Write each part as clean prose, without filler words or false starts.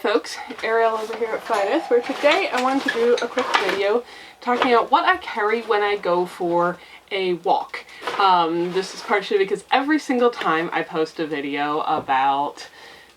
folks, Ariel over here at Nyth, where today I wanted to do a quick video talking about what I carry when I go for a walk. This is partially because every single time I post a video about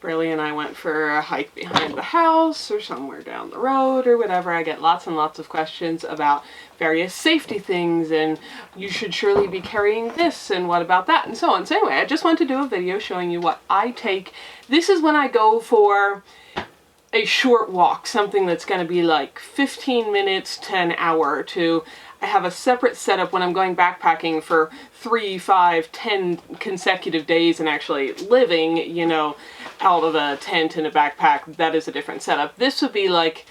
Burley and I went for a hike behind the house or somewhere down the road or whatever, I get lots and lots of questions about various safety things and you should surely be carrying this and what about that and so on. So anyway, I just want to do a video showing you what I take. This is when I go for a short walk, something that's going to be like 15 minutes to an hour or two. I have a separate setup when I'm going backpacking for 3, 5, 10 consecutive days and actually living, you know, out of a tent in a backpack. That is a different setup. This would be like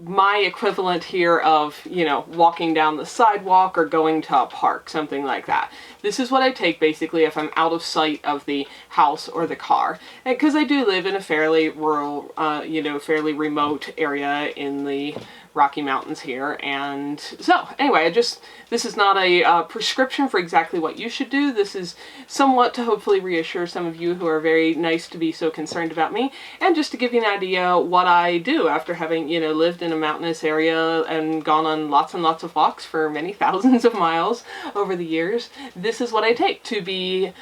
my equivalent here of, you know, walking down the sidewalk or going to a park, something like that. This is what I take basically if I'm out of sight of the house or the car. And because I do live in a fairly rural, you know, fairly remote area in the Rocky Mountains here. And so anyway, this is not a prescription for exactly what you should do. This is somewhat to hopefully reassure some of you who are very nice to be so concerned about me, and just to give you an idea what I do after having, you know, lived in a mountainous area and gone on lots and lots of walks for many thousands of miles over the years. This is what I take to be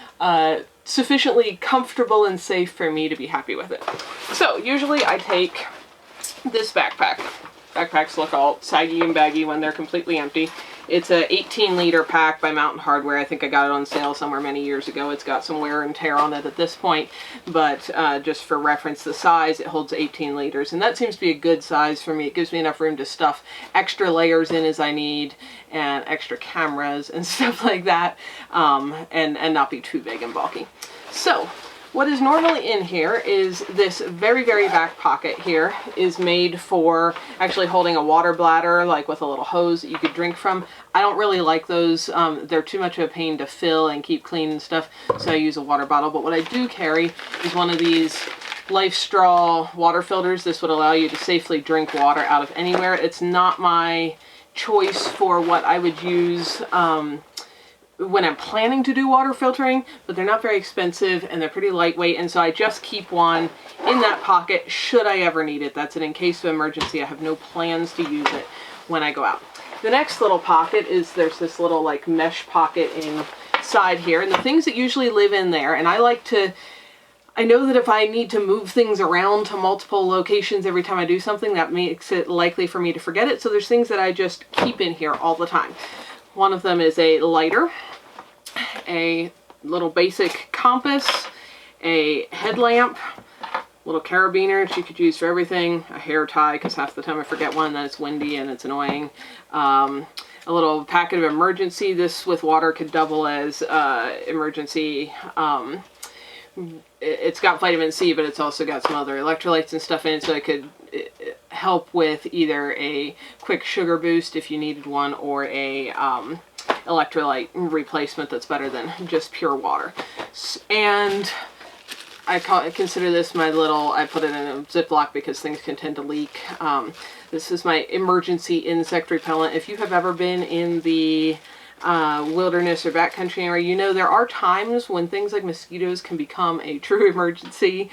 sufficiently comfortable and safe for me to be happy with it. So usually I take this backpack. Backpacks look all saggy and baggy when they're completely empty. It's a 18-liter pack by Mountain Hardware. I think I got it on sale somewhere many years ago. It's got some wear and tear on it at this point, but just for reference, the size, it holds 18 liters, and that seems to be a good size for me. It gives me enough room to stuff extra layers in as I need, and extra cameras and stuff like that, and not be too big and bulky. So what is normally in here is this very, very back pocket here is made for actually holding a water bladder, like with a little hose that you could drink from. I don't really like those. They're too much of a pain to fill and keep clean and stuff, so I use a water bottle. But what I do carry is one of these Life Straw water filters. This would allow you to safely drink water out of anywhere. It's not my choice for what I would use when I'm planning to do water filtering, but they're not very expensive and they're pretty lightweight, and so I just keep one in that pocket should I ever need it. That's an in case of emergency. I have no plans to use it when I go out. The next little pocket is, there's this little like mesh pocket inside here, and the things that usually live in there, and I know that if I need to move things around to multiple locations every time I do something, that makes it likely for me to forget it, so there's things that I just keep in here all the time. One of them is a lighter, a little basic compass, a headlamp, little carabiner that you could use for everything, a hair tie because half the time I forget one, then it's windy and it's annoying, a little packet of emergency. This with water could double as emergency. It's got vitamin C, but it's also got some other electrolytes and stuff in it, so it could help with either a quick sugar boost if you needed one, or a electrolyte replacement that's better than just pure water. And I consider this my little, I put it in a Ziploc because things can tend to leak. This is my emergency insect repellent. If you have ever been in the wilderness or backcountry area, you know there are times when things like mosquitoes can become a true emergency.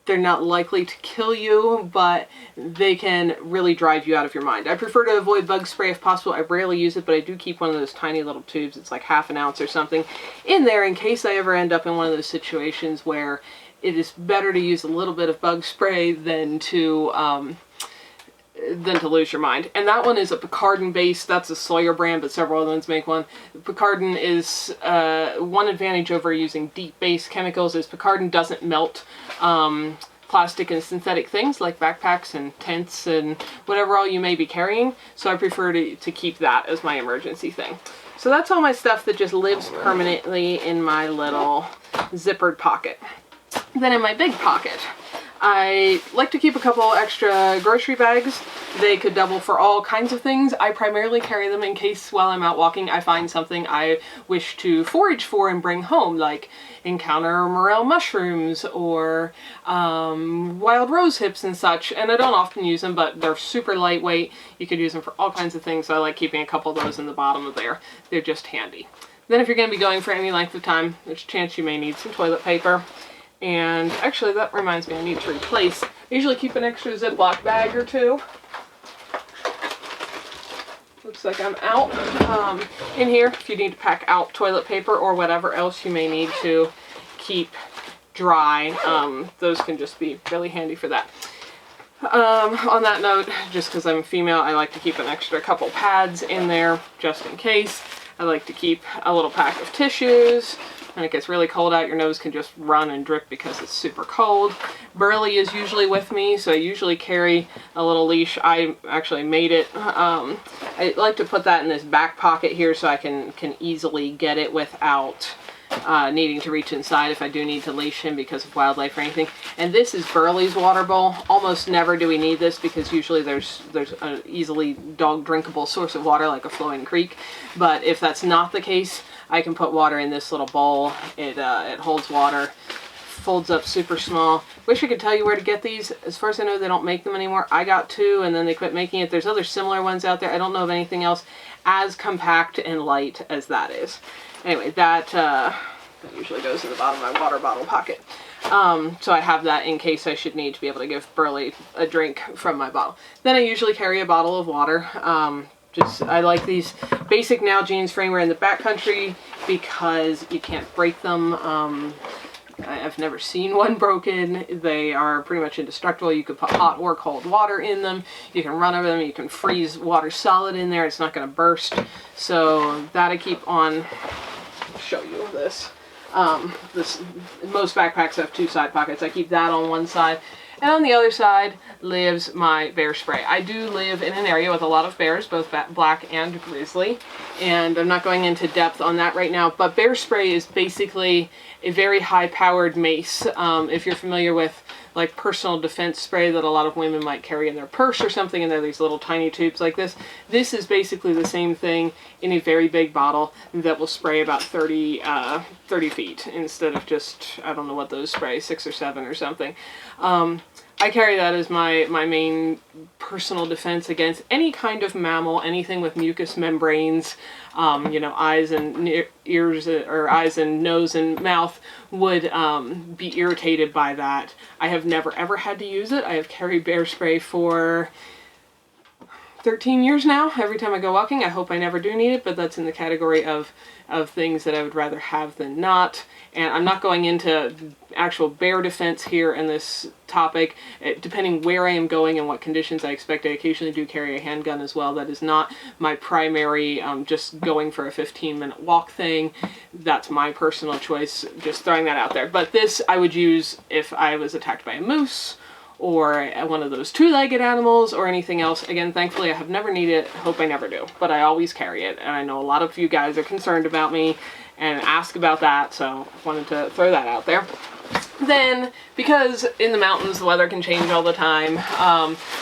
They're not likely to kill you, but they can really drive you out of your mind. I prefer to avoid bug spray if possible. I rarely use it, but I do keep one of those tiny little tubes, it's like ½ an ounce or something, in there in case I ever end up in one of those situations where it is better to use a little bit of bug spray than to lose your mind. And that one is a Pocketknife base. That's a Sawyer brand, but several other ones make one. Pocketknife is one advantage over using deep base chemicals is Pocketknife doesn't melt plastic and synthetic things like backpacks and tents and whatever all you may be carrying. So I prefer to keep that as my emergency thing. So that's all my stuff that just lives permanently in my little zippered pocket. Then in my big pocket, I like to keep a couple extra grocery bags. They could double for all kinds of things. I primarily carry them in case while I'm out walking I find something I wish to forage for and bring home, like encounter morel mushrooms or wild rose hips and such. And I don't often use them, but they're super lightweight. You could use them for all kinds of things, so I like keeping a couple of those in the bottom of there. They're just handy. Then if you're going to be going for any length of time, there's a chance you may need some toilet paper. And actually that reminds me I need to replace. I usually keep an extra Ziploc bag or two. Looks like I'm out. In here, if you need to pack out toilet paper or whatever else you may need to keep dry, those can just be really handy for that. On that note, just because I'm a female, I like to keep an extra couple pads in there just in case. I like to keep a little pack of tissues. When it gets really cold out, your nose can just run and drip because it's super cold. Burley is usually with me, so I usually carry a little leash. I actually made it. I like to put that in this back pocket here so I can easily get it without needing to reach inside if I do need to leash him because of wildlife or anything. And this is Burley's water bowl. Almost never do we need this because usually there's an easily dog drinkable source of water like a flowing creek. But if that's not the case, I can put water in this little bowl. It holds water, folds up super small. Wish I could tell you where to get these. As far as I know, they don't make them anymore. I got two and then they quit making it. There's other similar ones out there. I don't know of anything else as compact and light as that is. Anyway, that usually goes in the bottom of my water bottle pocket. So I have that in case I should need to be able to give Burley a drink from my bottle. Then I usually carry a bottle of water. I like these basic Nalgene's framewear in the backcountry because you can't break them. I've never seen one broken. They are pretty much indestructible. You can put hot or cold water in them. You can run over them. You can freeze water solid in there. It's not going to burst. So that I keep on. I'll show you this. Most backpacks have two side pockets. I keep that on one side. And on the other side lives my bear spray. I do live in an area with a lot of bears, both black and grizzly. And I'm not going into depth on that right now, but bear spray is basically a very high-powered mace. If you're familiar with like personal defense spray that a lot of women might carry in their purse or something, and they're these little tiny tubes like this. This is basically the same thing in a very big bottle that will spray about 30 feet instead of just, I don't know what those spray, 6 or 7 or something. I carry that as my main personal defense against any kind of mammal, anything with mucous membranes, you know, eyes and ears, or eyes and nose and mouth would be irritated by that. I have never ever had to use it. I have carried bear spray for 13 years now. Every time I go walking, I hope I never do need it, but that's in the category of things that I would rather have than not. And I'm not going into actual bear defense here in this topic. Depending where I am going and what conditions I expect, I occasionally do carry a handgun as well. That is not my primary just going for a 15-minute walk thing. That's my personal choice, just throwing that out there. But this I would use if I was attacked by a moose or one of those two-legged animals or anything else. Again, thankfully I have never needed it, hope I never do, but I always carry it. And I know a lot of you guys are concerned about me and ask about that, so I wanted to throw that out there. Then, because in the mountains the weather can change all the time,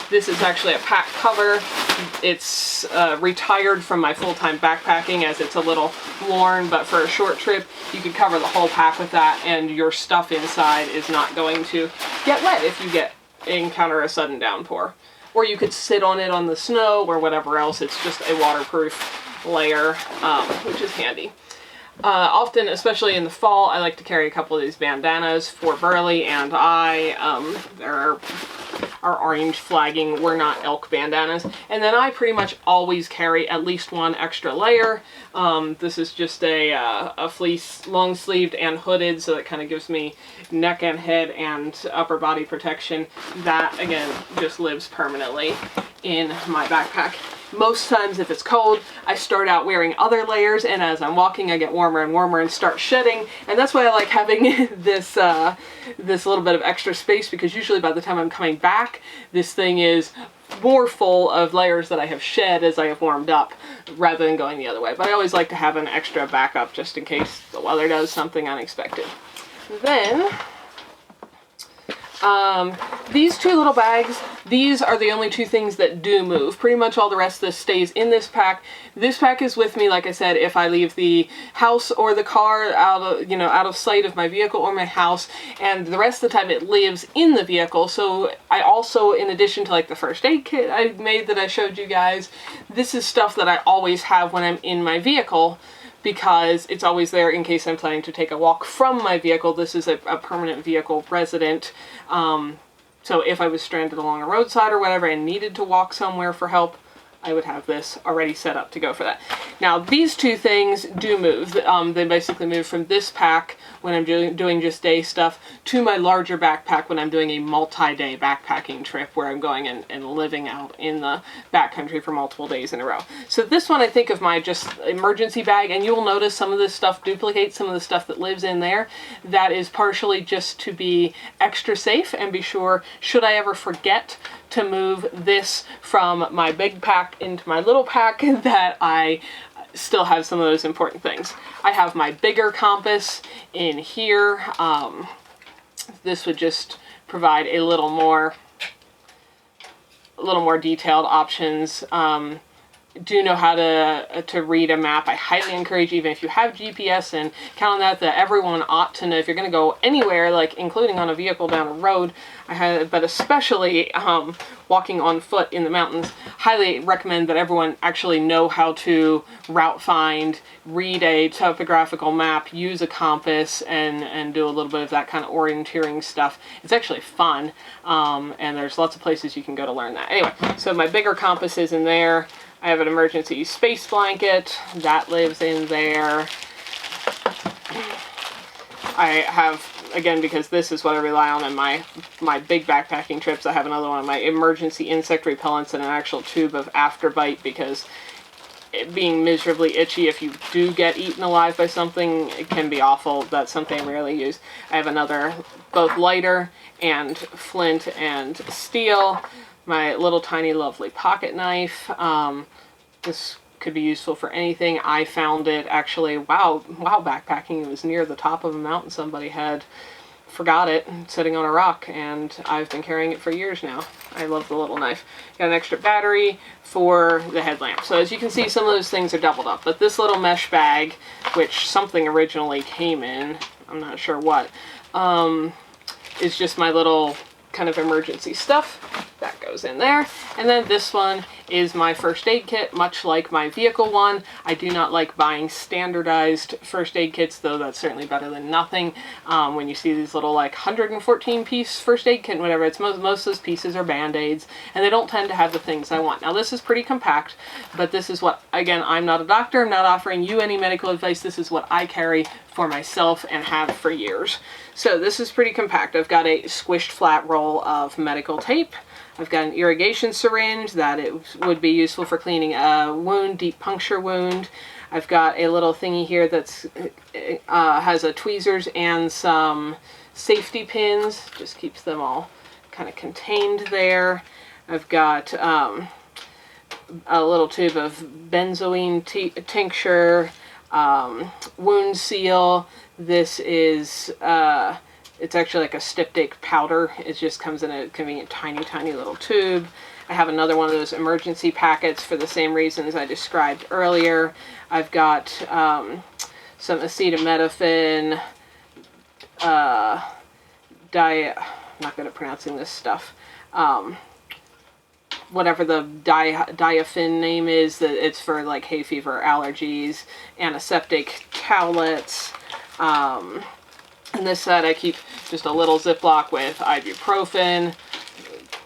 this is actually a pack cover. It's retired from my full-time backpacking as it's a little worn, but for a short trip you could cover the whole pack with that and your stuff inside is not going to get wet if you encounter a sudden downpour. Or you could sit on it on the snow or whatever else. It's just a waterproof layer, which is handy. Often, especially in the fall, I like to carry a couple of these bandanas for Burley and I. There are orange flagging, we're not elk bandanas. And then I pretty much always carry at least one extra layer. This is just a fleece, long sleeved and hooded, so that kind of gives me neck and head and upper body protection. That, again, just lives permanently in my backpack. Most times if it's cold, I start out wearing other layers, and as I'm walking I get warmer and warmer and start shedding, and that's why I like having this this little bit of extra space, because usually by the time I'm coming back this thing is more full of layers that I have shed as I have warmed up rather than going the other way. But I always like to have an extra backup just in case the weather does something unexpected. Then these two little bags, these are the only two things that do move. Pretty much all the rest of this stays in this pack. This pack is with me, like I said, if I leave the house or the car out of sight of my vehicle or my house, and the rest of the time it lives in the vehicle. So I also, in addition to like the first aid kit I made that I showed you guys, this is stuff that I always have when I'm in my vehicle, because it's always there in case I'm planning to take a walk from my vehicle. This is a permanent vehicle resident. So if I was stranded along a roadside or whatever and needed to walk somewhere for help, I would have this already set up to go for that. Now, these two things do move. They basically move from this pack when I'm doing just day stuff to my larger backpack when I'm doing a multi-day backpacking trip where I'm going and living out in the backcountry for multiple days in a row. So this one I think of my just emergency bag, and you'll notice some of this stuff duplicates some of the stuff that lives in there. That is partially just to be extra safe and be sure, should I ever forget to move this from my big pack into my little pack, that I still have some of those important things. I have my bigger compass in here. This would just provide a little more detailed options. Do know how to read a map. I highly encourage, even if you have GPS and count on that everyone ought to know if you're going to go anywhere, like including on a vehicle down a road, but especially walking on foot in the mountains, highly recommend that everyone actually know how to route find, read a topographical map, use a compass, and do a little bit of that kind of orienteering stuff. It's actually fun, and there's lots of places you can go to learn that. Anyway, so my bigger compass is in there. I have an emergency space blanket that lives in there. I have, again, because this is what I rely on in my big backpacking trips, I have another one of my emergency insect repellents and an actual tube of Afterbite, because it being miserably itchy, if you do get eaten alive by something, it can be awful. That's something I rarely use. I have another, both lighter and flint and steel. My little tiny lovely pocket knife. This could be useful for anything. I found it actually while backpacking. It was near the top of a mountain. Somebody had forgot it sitting on a rock, and I've been carrying it for years now. I love the little knife. Got an extra battery for the headlamp. So as you can see, some of those things are doubled up, but this little mesh bag, which something originally came in, I'm not sure what, is just my little kind of emergency stuff. That goes in there. And then this one is my first aid kit, much like my vehicle one. I do not like buying standardized first aid kits, though that's certainly better than nothing. When you see these little like 114 piece first aid kit and whatever, it's most of those pieces are Band-Aids, and they don't tend to have the things I want. Now this is pretty compact, but this is what, again, I'm not a doctor, I'm not offering you any medical advice, this is what I carry for myself and have for years. So this is pretty compact. I've got a squished flat roll of medical tape. I've got an irrigation syringe that it would be useful for cleaning a wound, deep puncture wound. I've got a little thingy here that's has a tweezers and some safety pins. Just keeps them all kind of contained there. I've got a little tube of benzoin tincture, wound seal. This is it's actually like a styptic powder. It just comes in a convenient tiny little tube. I have another one of those emergency packets for the same reasons I described earlier. I've got some acetaminophen, I'm not good at pronouncing this stuff. Whatever the diaphin name is, that it's for like hay fever, allergies, antiseptic towelettes. And this side I keep just a little Ziploc with ibuprofen,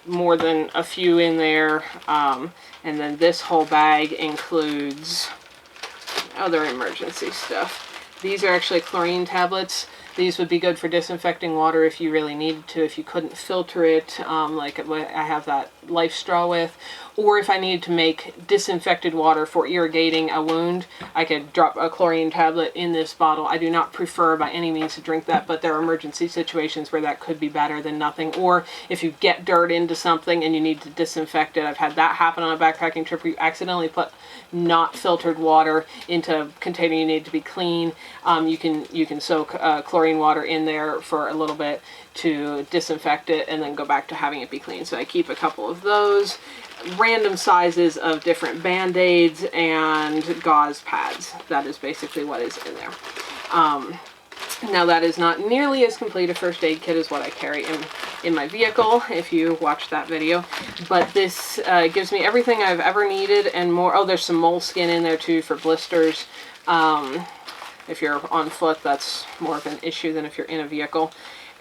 more than a few in there. And then this whole bag includes other emergency stuff. These are actually chlorine tablets. These would be good for disinfecting water if you really needed to, if you couldn't filter it, like I have that Life Straw with. Or if I needed to make disinfected water for irrigating a wound, I could drop a chlorine tablet in this bottle. I do not prefer by any means to drink that, but there are emergency situations where that could be better than nothing. Or if you get dirt into something and you need to disinfect it. I've had that happen on a backpacking trip where you accidentally put not filtered water into a container you need to be clean. You can soak chlorine water in there for a little bit to disinfect it and then go back to having it be clean. So I keep a couple of those. Random sizes of different Band-Aids and gauze pads. That is basically what is in there. Now that is not nearly as complete a first aid kit as what I carry in my vehicle, if you watched that video. But this gives me everything I've ever needed and more. Oh, there's some moleskin in there too for blisters. If you're on foot, that's more of an issue than if you're in a vehicle.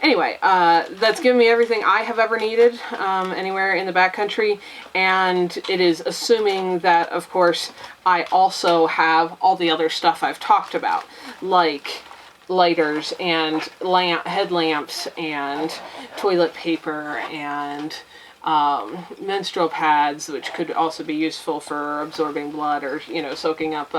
Anyway, that's given me everything I have ever needed anywhere in the backcountry, and it is assuming that, of course, I also have all the other stuff I've talked about, like lighters and headlamps and toilet paper and menstrual pads, which could also be useful for absorbing blood or, you know, soaking up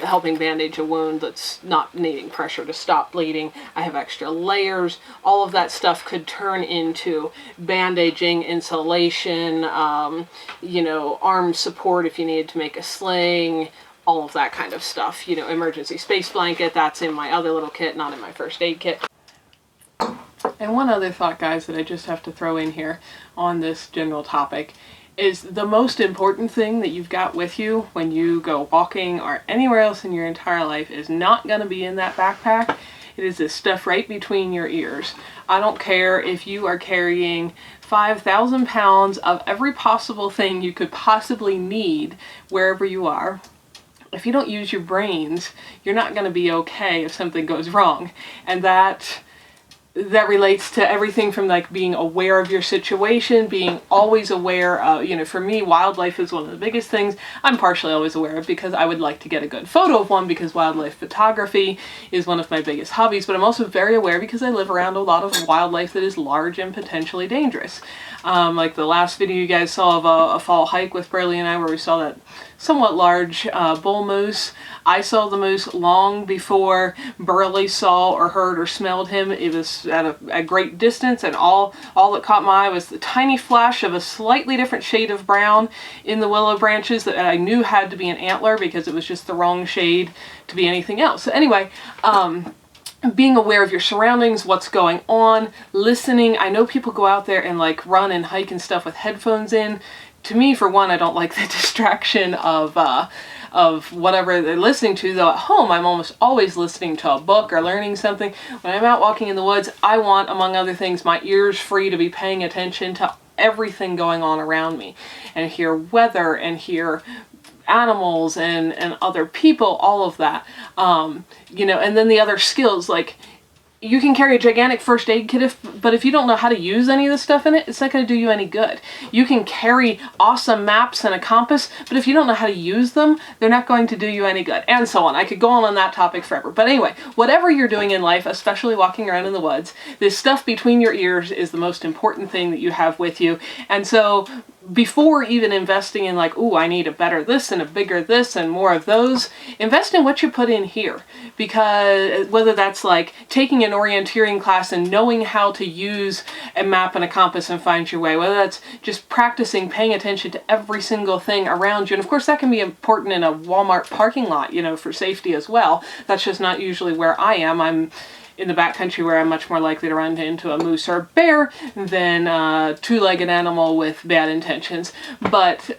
helping bandage a wound that's not needing pressure to stop bleeding. I have extra layers. All of that stuff could turn into bandaging, insulation, you know, arm support if you needed to make a sling, all of that kind of stuff. You know, emergency space blanket, that's in my other little kit, not in my first aid kit. And one other thought, guys, that I just have to throw in here on this general topic is the most important thing that you've got with you when you go walking or anywhere else in your entire life is not going to be in that backpack. It is this stuff right between your ears. I don't care if you are carrying 5,000 pounds of every possible thing you could possibly need wherever you are. If you don't use your brains, you're not going to be okay if something goes wrong. And that relates to everything from like being aware of your situation, being always aware of, you know, for me, wildlife is one of the biggest things I'm partially always aware of because I would like to get a good photo of one because wildlife photography is one of my biggest hobbies, but I'm also very aware because I live around a lot of wildlife that is large and potentially dangerous. Like the last video you guys saw of a fall hike with Burley and I where we saw that somewhat large bull moose. I saw the moose long before Burley saw or heard or smelled him. It was at a great distance, and all that caught my eye was the tiny flash of a slightly different shade of brown in the willow branches that I knew had to be an antler because it was just the wrong shade to be anything else. So anyway, being aware of your surroundings, what's going on, listening. I know people go out there and like run and hike and stuff with headphones in. To me, for one, I don't like the distraction of whatever they're listening to, though at home I'm almost always listening to a book or learning something. When I'm out walking in the woods, I want, among other things, my ears free to be paying attention to everything going on around me and hear weather and hear animals and other people, all of that. You know, and then the other skills, like you can carry a gigantic first aid kit, but if you don't know how to use any of the stuff in it, it's not going to do you any good. You can carry awesome maps and a compass, but if you don't know how to use them, they're not going to do you any good, and so on. I could go on that topic forever. But anyway, whatever you're doing in life, especially walking around in the woods, this stuff between your ears is the most important thing that you have with you. And so before even investing in like, ooh, I need a better this and a bigger this and more of those, invest in what you put in here. Because whether that's like taking an orienteering class and knowing how to use a map and a compass and find your way, whether that's just practicing paying attention to every single thing around you. And of course that can be important in a Walmart parking lot, you know, for safety as well. That's just not usually where I am. I'm in the backcountry where I'm much more likely to run into a moose or a bear than a two-legged animal with bad intentions. But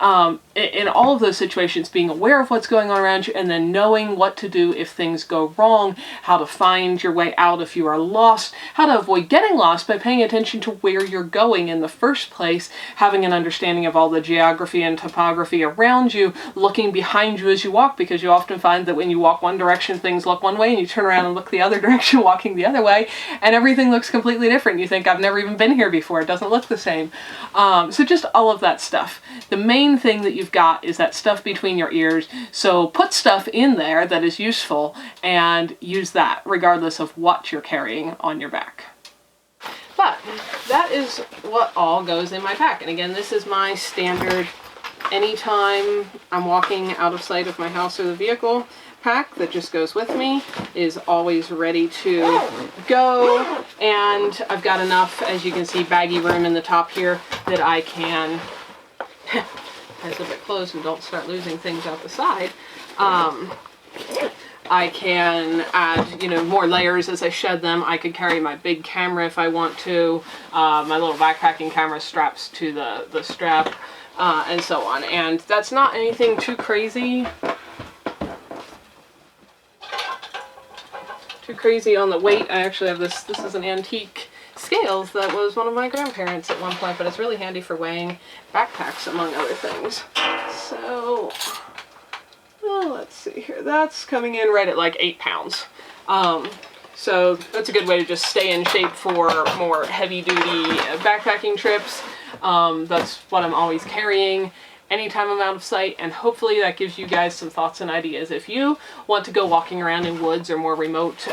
in all of those situations, being aware of what's going on around you and then knowing what to do if things go wrong, how to find your way out if you are lost, how to avoid getting lost by paying attention to where you're going in the first place, having an understanding of all the geography and topography around you, looking behind you as you walk, because you often find that when you walk one direction, things look one way, and you turn around and look the other direction, walking the other way, and everything looks completely different. You think, I've never even been here before. It doesn't look the same. So just all of that stuff. The main thing that you've got is that stuff between your ears. So put stuff in there that is useful and use that regardless of what you're carrying on your back. But that is what all goes in my pack. And again, this is my standard anytime I'm walking out of sight of my house or the vehicle pack that just goes with me, is always ready to go. And I've got enough, as you can see, baggy room in the top here that I can as if it closed and don't start losing things out the side. I can add, you know, more layers as I shed them. I could carry my big camera if I want to. My little backpacking camera straps to the strap, and so on. And that's not anything too crazy. too crazy on the weight. I actually have this is an antique scales that was one of my grandparents at one point, but it's really handy for weighing backpacks among other things. So, well, let's see here. That's coming in right at like 8 pounds. So that's a good way to just stay in shape for more heavy-duty backpacking trips. That's what I'm always carrying anytime I'm out of sight, and hopefully that gives you guys some thoughts and ideas. If you want to go walking around in woods or more remote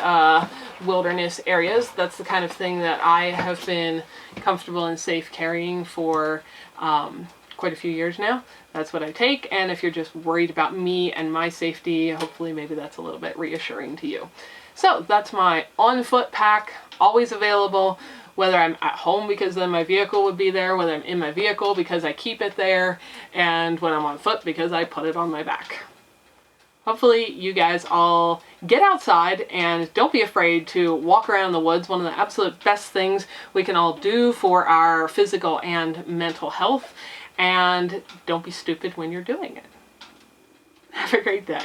wilderness areas, that's the kind of thing that I have been comfortable and safe carrying for quite a few years now. That's what I take, and if you're just worried about me and my safety, hopefully maybe that's a little bit reassuring to you. So that's my on-foot pack, always available, whether I'm at home because then my vehicle would be there, whether I'm in my vehicle because I keep it there, and when I'm on foot because I put it on my back. Hopefully you guys all get outside and don't be afraid to walk around in the woods. One of the absolute best things we can all do for our physical and mental health. And don't be stupid when you're doing it. Have a great day.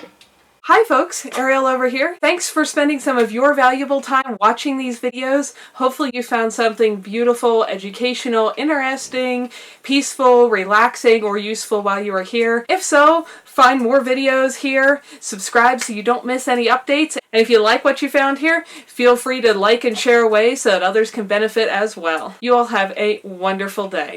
Hi folks, Ariel over here. Thanks for spending some of your valuable time watching these videos. Hopefully you found something beautiful, educational, interesting, peaceful, relaxing, or useful while you were here. If so, find more videos here, subscribe so you don't miss any updates, and if you like what you found here, feel free to like and share away so that others can benefit as well. You all have a wonderful day.